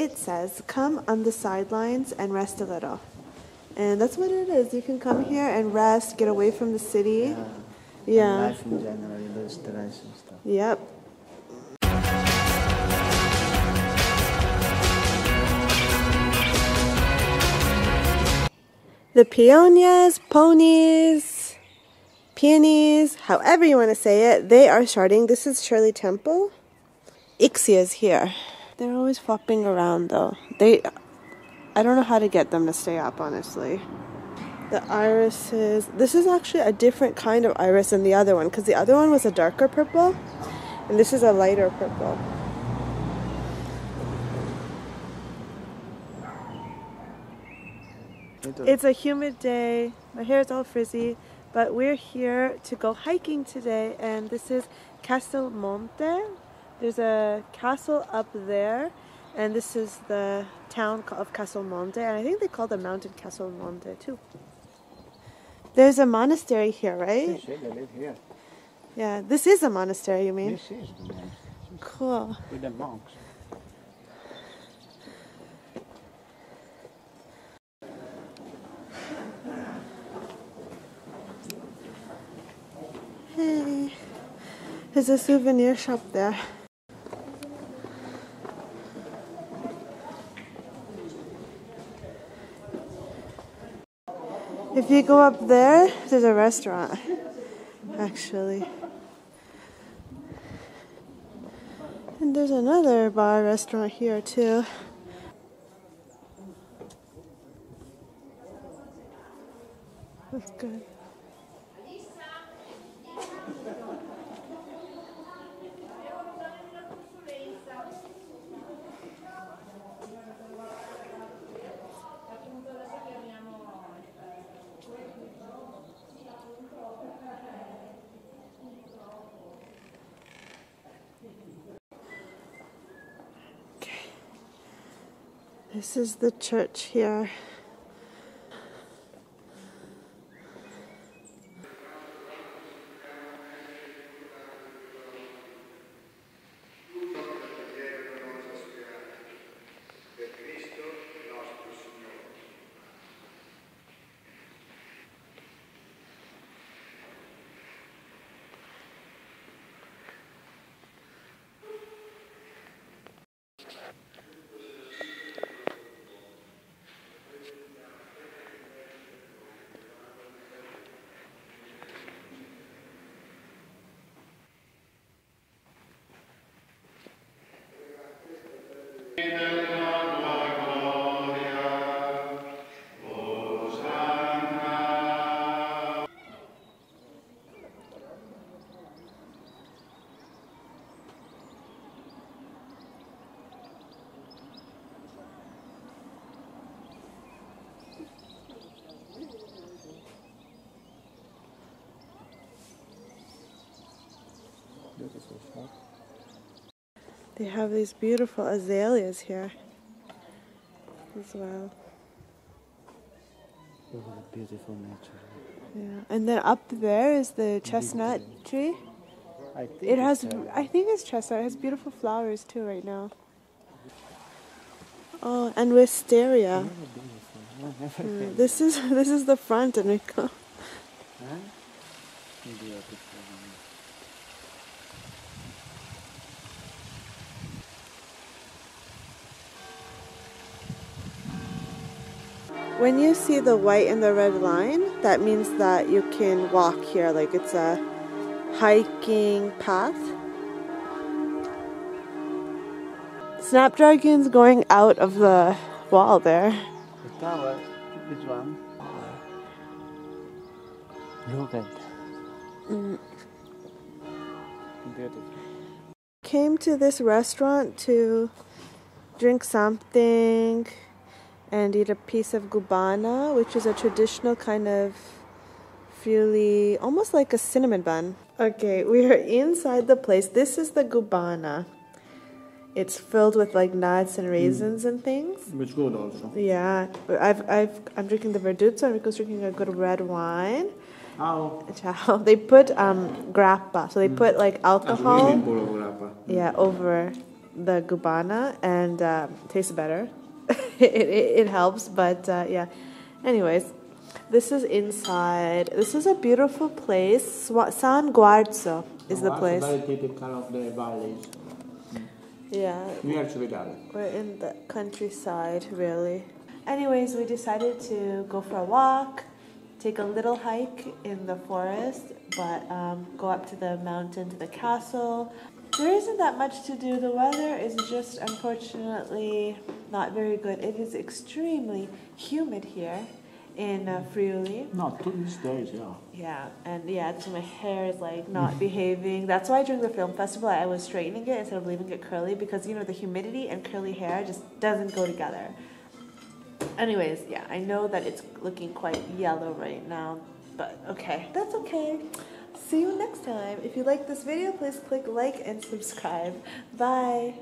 it says, come on the sidelines and rest a little. And that's what it is. You can come here and rest, get away from the city. Yeah. Life in general, the stress and stuff. Yep. The peonias, ponies, peonies, however you want to say it, they are starting. This is Shirley Temple. Ixia's here. They're always flopping around though. I don't know how to get them to stay up, honestly. The irises, this is actually a different kind of iris than the other one, because the other one was a darker purple, and this is a lighter purple. It's a humid day. My hair is all frizzy, but we're here to go hiking today, and this is Castelmonte. There's a castle up there, and this is the town of Castelmonte, and I think they call the mountain Castelmonte too. There's a monastery here, right? They live here. Yeah, this is a monastery, you mean? This is the monastery. Cool. With the monks. Hey, there's a souvenir shop there. If you go up there, there's a restaurant, actually. And there's another bar restaurant here too. That's good. This is the church here. They have these beautiful azaleas here as well. Beautiful nature. Yeah, and then up there is the chestnut tree. I think I think it's chestnut. It has beautiful flowers too right now. Oh, and wisteria. This is the front, Enrico. Huh? When you see the white and the red line, that means that you can walk here, like it's a hiking path. Snapdragon's going out of the wall there. The tower, this one. Look at beautiful. Came to this restaurant to drink something and eat a piece of gubana, which is a traditional kind of friuli, almost like a cinnamon bun. Okay, we are inside the place. This is the gubana. It's filled with like nuts and raisins and things. It's good also. Yeah, but I'm drinking the verduzzo, and Rico's drinking a good red wine. Ciao. Ciao. They put grappa, so they put like alcohol. Grappa. Yeah, over the gubana and tastes better. it helps, but yeah. Anyways, this is inside. This is a beautiful place. San Guarzo is the place. Very typical of the valleys. Yeah. Near Cividale. We're in the countryside, really. Anyways, we decided to go for a walk, take a little hike in the forest, but go up to the mountain, to the castle. There isn't that much to do. The weather is just, unfortunately, not very good. It is extremely humid here in Friuli. No, 2 days, yeah. Yeah, and yeah, so my hair is like not behaving. That's why during the film festival I was straightening it instead of leaving it curly, because you know the humidity and curly hair just doesn't go together. Anyways, yeah, I know that it's looking quite yellow right now, but okay, that's okay. See you next time. If you like this video, please click like and subscribe. Bye.